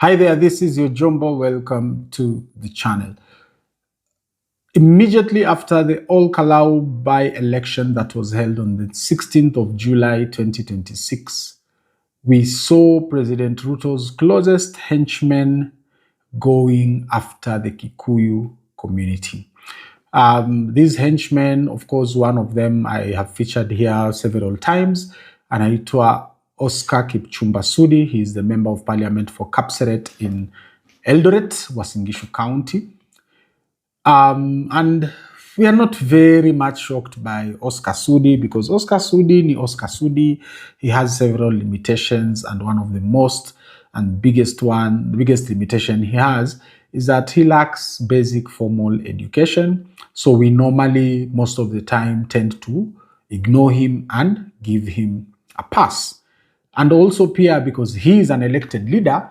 Hi there, this is your Jumbo. Welcome to the channel. Immediately after the Kalou by-election that was held on the 16th of July 2026, we saw President Ruto's closest henchmen going after the Kikuyu community. These henchmen, of course, one of them I have featured here several times, and anaitwa Oscar Kipchumba Sudi. He is the Member of Parliament for Kapseret in Eldoret, Uasin Gishu County. And we are not very much shocked by Oscar Sudi because Oscar Sudi ni Oscar Sudi. He has several limitations, and one of the most and biggest limitation he has is that he lacks basic formal education. So we normally, most of the time, tend to ignore him and give him a pass. And also Pia, because he is an elected leader,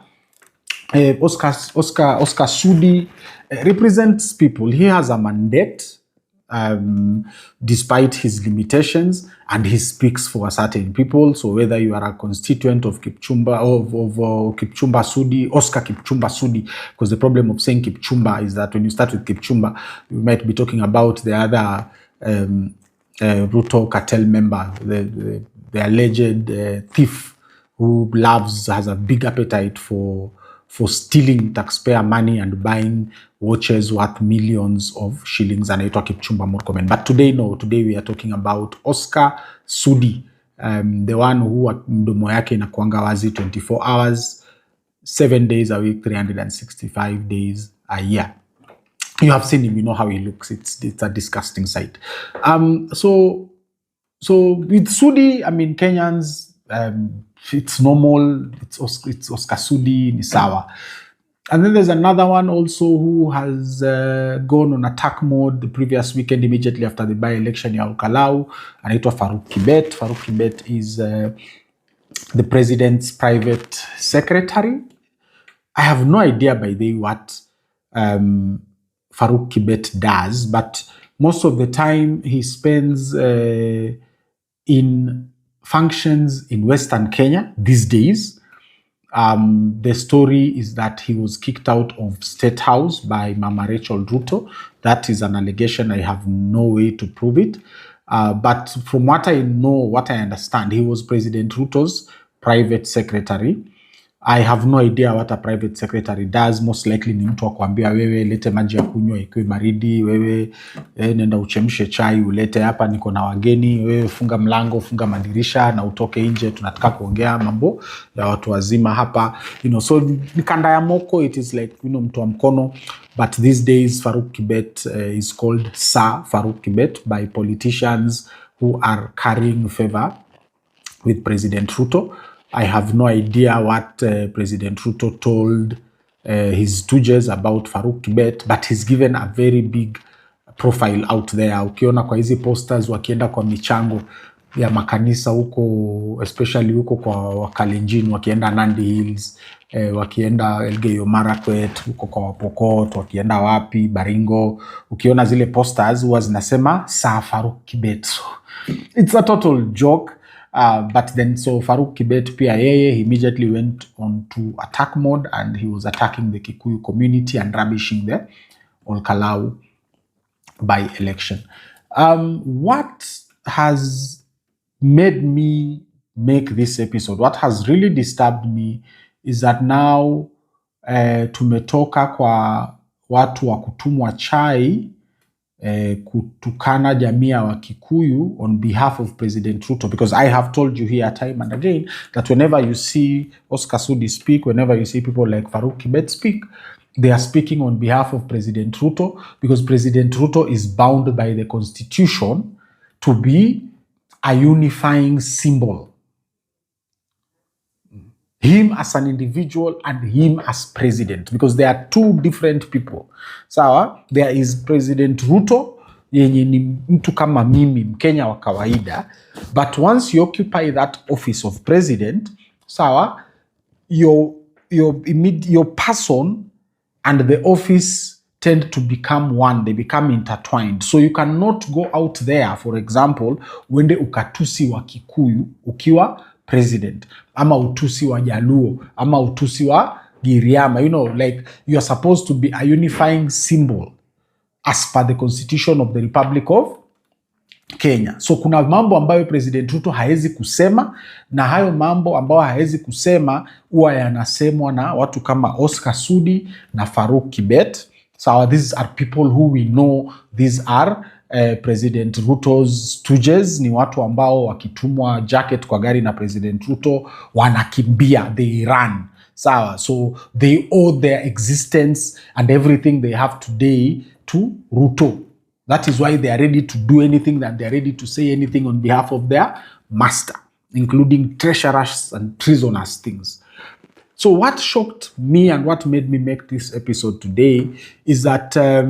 Oscar Sudi represents people. He has a mandate despite his limitations, and he speaks for a certain people. So whether you are a constituent of Kipchumba, Kipchumba Sudi, Oscar Kipchumba Sudi, because the problem of saying Kipchumba is that when you start with Kipchumba, you might be talking about the other Ruto cartel member, the alleged thief who has a big appetite for stealing taxpayer money and buying watches worth millions of shillings, and anaitwa Kipchumba Murkomen. But today we are talking about Oscar Sudi, the one who mdomo yake inakuanga wazi 24 hours, 7 days a week, 365 days a year. You have seen him, you know how he looks. It's a disgusting sight. So with Sudi, I mean, Kenyans, it's normal. It's Oscar Sudi, ni sawa. And then there's another one also who has gone on attack mode the previous weekend immediately after the by-election ya Kalou, anaitwa Faruk Kibet. Faruk Kibet is the president's private secretary. I have no idea by the way what Faruk Kibet does, but most of the time he spends in functions in Western Kenya these days. The story is that he was kicked out of State House by Mama Rachel Ruto. That is an allegation. I have no way to prove it. But from what I know, what I understand, he was President Ruto's private secretary. I have no idea what a private secretary does. Most likely ni mtu wa kuambia wewe lete maji ya kunywa ikiwe baridi, wewe nenda uchemshe chai ulete hapa, niko na wageni, wewe funga mlango, funga madirisha na utoke nje, tunataka kuongea mambo ya watu wazima hapa. So nikanda ya moko, it is like, mtu wa mkono. But these days Faruk Kibet is called Sir Faruk Kibet by politicians who are carrying favor with President Ruto. I have no idea what President Ruto told his stooges about Faruk Kibet, but he's given a very big profile out there. Ukiona kwa hizi posters wakienda kwa michango ya makanisa huko, especially huko kwa Wakalenjin, wakienda Nandi Hills, wakienda Elgeyo Marakwet, huko kwa Wapokot, wakienda wapi, Baringo, ukiona zile posters huwa zinasema Sir Faruk Kibet. So it's a total joke. But then, so Faruk Kibet pia he immediately went on to attack mode, and he was attacking the Kikuyu community and rubbishing the Kalou by-election. What has made me make this episode, what has really disturbed me, is that now tumetoka kwa watu wa kutumwa chai kutukana jamii wa Kikuyu on behalf of President Ruto, because I have told you here time and again that whenever you see Oscar Sudi speak, whenever you see people like Faruk Kibet speak, they are speaking on behalf of President Ruto, because President Ruto is bound by the Constitution to be a unifying symbol. Him as an individual and him as president, because they are two different people. Sawa, there is President Ruto, yenye ni mtu kama mimi, Mkenya wa kawaida, but once you occupy that office of president, sawa, your person and the office tend to become one, they become intertwined. So you cannot go out there, for example, wende ukatusi wa Kikuyu ukiwa president, ama utusi wa Jaluo, ama utusi wa Giriama, like you are supposed to be a unifying symbol as per the constitution of the Republic of Kenya. So kuna mambo ambayo President Ruto haezi kusema, na hayo mambo ambayo haezi kusema huwa yanasemwa na watu kama Oscar Sudi na Faruk Kibet. So these are people who we know, these are President Ruto's stooges. Ni watu ambao wakitumwa jacket kwa gari na President Ruto wanakimbia, they run. So they owe their existence and everything they have today to Ruto. That is why they are ready to do anything, that they are ready to say anything on behalf of their master, including treacherous and treasonous things. So what shocked me and what made me make this episode today is that a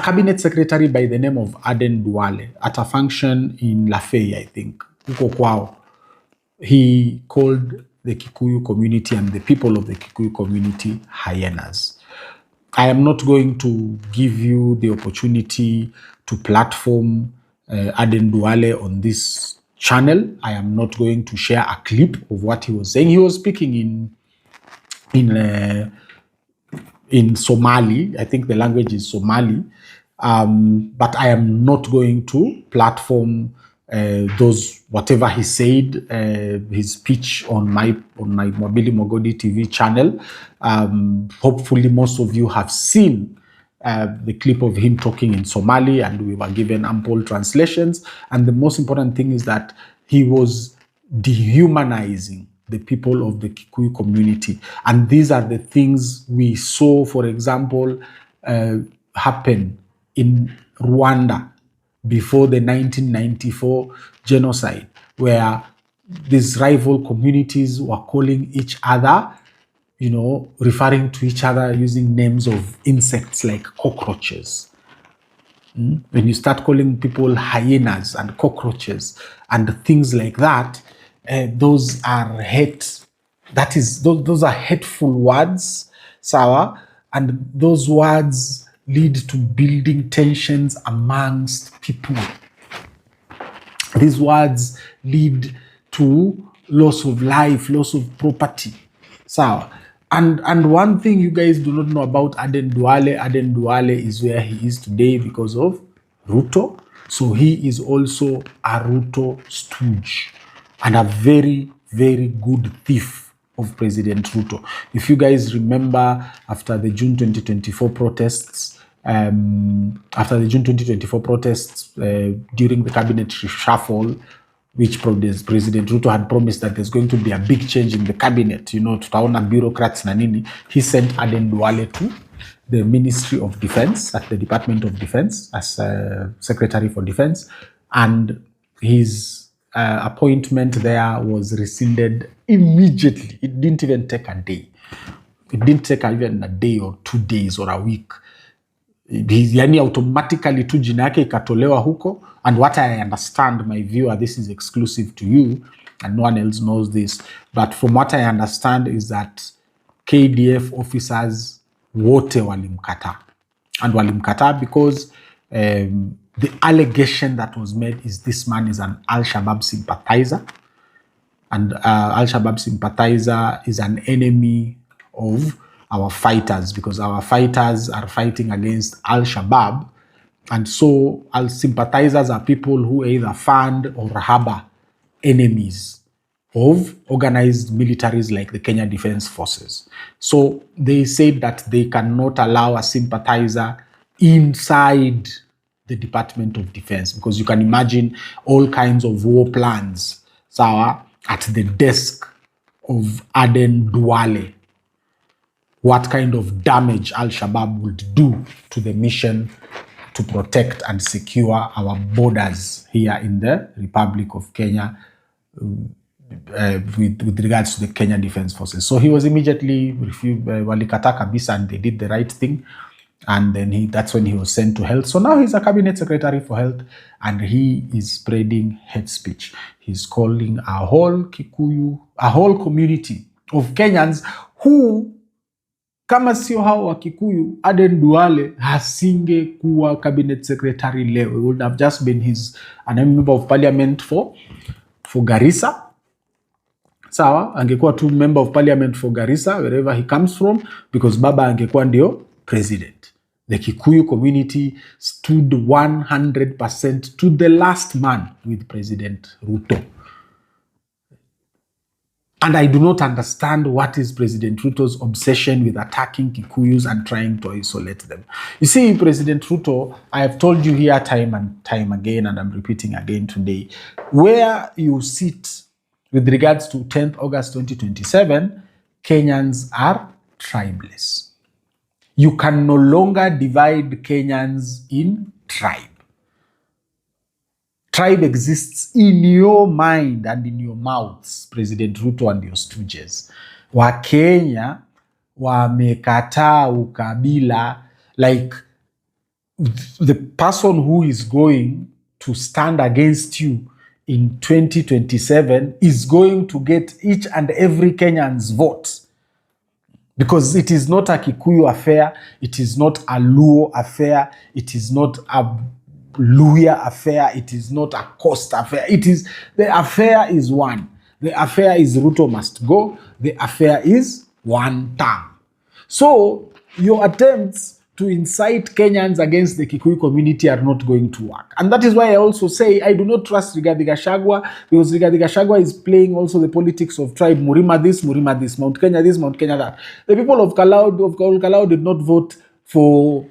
cabinet secretary by the name of Aden Duale, at a function in Lafay, I think, huko kwao, he called the Kikuyu community and the people of the Kikuyu community hyenas. I am not going to give you the opportunity to platform Aden Duale on this channel. I am not going to share a clip of what he was saying. He was speaking in Somali. I think the language is Somali. But I am not going to platform those, whatever he said, his speech on my Mobili Mogodi TV channel. Hopefully most of you have seen the clip of him talking in Somali, and we were given ample translations. And the most important thing is that he was dehumanizing the people of the Kikuyu community. And these are the things we saw, for example, happen in Rwanda before the 1994 genocide, where these rival communities were calling each other, referring to each other using names of insects like cockroaches. When you start calling people hyenas and cockroaches and things like that, those are those are hateful words, sawa, and those words lead to building tensions amongst people. These words lead to loss of life, loss of property. So, and one thing you guys do not know about Aden Duale is where he is today because of Ruto. So he is also a Ruto stooge and a very, very good thief of President Ruto. If you guys remember, after the June 2024 protests, during the cabinet reshuffle, which President Ruto had promised that there's going to be a big change in the cabinet, tutaona bureaucrats na nini, he sent Aden Duale to the Ministry of Defense, at the Department of Defense, as Secretary for Defense, and his appointment there was rescinded immediately. It didn't even take a day. It didn't take even a day or 2 days or a week. Yani automatically tu jina yake ikatolewa huko. And what I understand, my viewer, this is exclusive to you and no one else knows this, but from what I understand is that KDF officers wote walimkata. And walimkata because the allegation that was made is this man is an Al-Shabaab sympathizer, and Al-Shabaab sympathizer is an enemy of our fighters, because our fighters are fighting against Al-Shabaab. And so sympathizers are people who either fund or harbor enemies of organized militaries like the Kenya Defense Forces. So they said that they cannot allow a sympathizer inside the Department of Defense, because you can imagine all kinds of war plans at the desk of Aden Duale. What kind of damage Al-Shabaab would do to the mission to protect and secure our borders here in the Republic of Kenya with regards to the Kenya Defense Forces. So he was immediately refused, walikata kabisa, and they did the right thing. And then that's when he was sent to health. So now he's a cabinet secretary for health, and he is spreading hate speech. He's calling a whole community of Kenyans who, kama sio hao wa Kikuyu, Aden Duale hasinge kuwa cabinet secretary leo. He would have just been a member of parliament for Garissa. sawa, angekuwa tu member of parliament for Garissa, wherever he comes from, because baba angekuwa ndio president. The Kikuyu community stood 100% to the last man with President Ruto. And I do not understand what is President Ruto's obsession with attacking Kikuyus and trying to isolate them. You see, President Ruto, I have told you here time and time again, and I'm repeating again today, where you sit with regards to 10th August 2027, Kenyans are tribeless. You can no longer divide Kenyans in tribe. Tribe exists in your mind and in your mouths, President Ruto and your stooges. Wakenya wamekataa ukabila. Like, the person who is going to stand against you in 2027 is going to get each and every Kenyan's vote. Because it is not a Kikuyu affair, it is not a Luo affair, it is not a Luya affair, it is not a Coast affair. The affair is one. The affair is Ruto must go. The affair is one term. So your attempts to incite Kenyans against the Kikuyu community are not going to work. And that is why I also say I do not trust Rigathi Gachagua, because Rigathi Gachagua is playing also the politics of tribe. Murima this, Mount Kenya this, Mount Kenya that. The people of Kalou did not vote for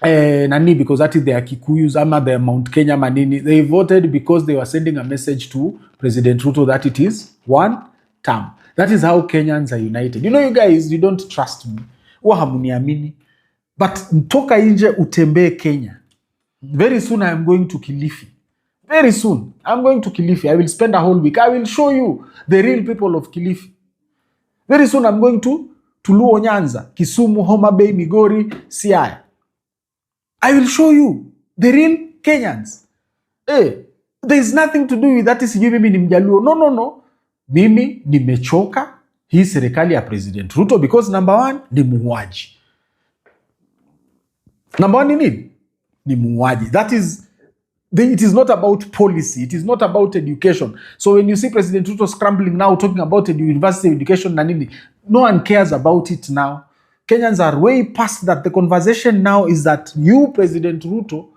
Nani because that is their Kikuyus, ama their Mount Kenya Manini. They voted because they were sending a message to President Ruto that it is one term. That is how Kenyans are united. You know, you guys, you don't trust me. Hamuniamini. But toka nje utembee Kenya. Very soon I am going to Kilifi. Very soon I'm going to Kilifi. I will spend a whole week. I will show you the real people of Kilifi. Very soon I'm going to Luo Nyanza, Kisumu, Homa Bay, Migori, Siaya. I will show you the real Kenyans. There is nothing to do with that is mimi ni Mjaluo. No. Mimi nimechoka hii serikali ya President Ruto because number one ni muuaji. Number one ni muuaji. It is not about policy. It is not about education. So when you see President Ruto scrambling now, talking about university education, no one cares about it now. Kenyans are way past that. The conversation now is that you, President Ruto,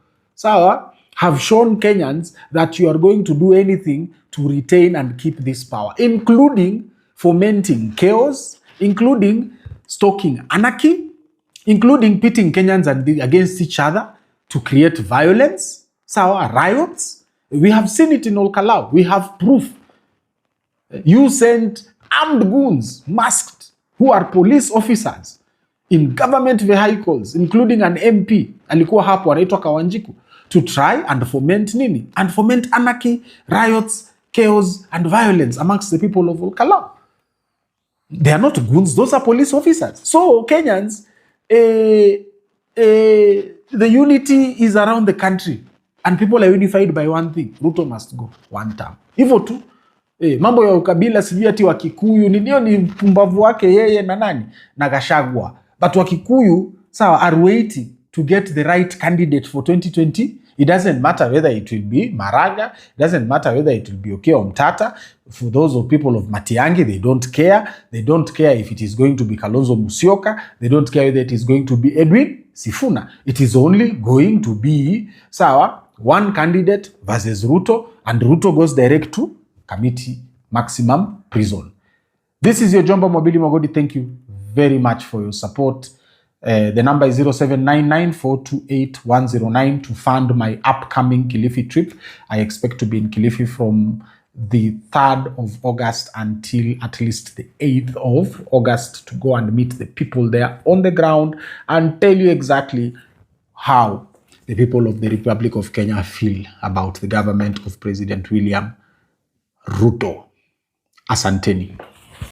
have shown Kenyans that you are going to do anything to retain and keep this power, including fomenting chaos, including stoking anarchy, including pitting Kenyans against each other to create violence, riots. We have seen it in Kalou. We have proof. You sent armed goons, masked, who are police officers, in government vehicles, including an MP, alikuwa hapo anaitwa Kawanjiku, to try and foment nini? And foment anarchy, riots, chaos, and violence amongst the people of Kalou. They are not goons, those are police officers. So Kenyans, the unity is around the country and people are unified by one thing: Ruto must go one term. Hivyo tu. Mambo ya ukabila sijui ati wa Kikuyu ni pumbavu wake yeye na nani na Gachagua. But wa Kikuyu are waiting to get the right candidate for 2020. It doesn't matter whether it will be Maraga, it doesn't matter whether it will be Okiya Omtata. For those of people of Matiang'i, they don't care. They don't care if it is going to be Kalonzo Musyoka. They don't care whether it is going to be Edwin Sifuna. It is only going to be one candidate versus Ruto, and Ruto goes direct to Committee Maximum Prison. This is your Jomba Mobili Mogodi. Thank you very much for your support. The number is 0799-428-109 to fund my upcoming Kilifi trip. I expect to be in Kilifi from the 3rd of August until at least the 8th of August to go and meet the people there on the ground and tell you exactly how the people of the Republic of Kenya feel about the government of President William Ruto. Asanteni.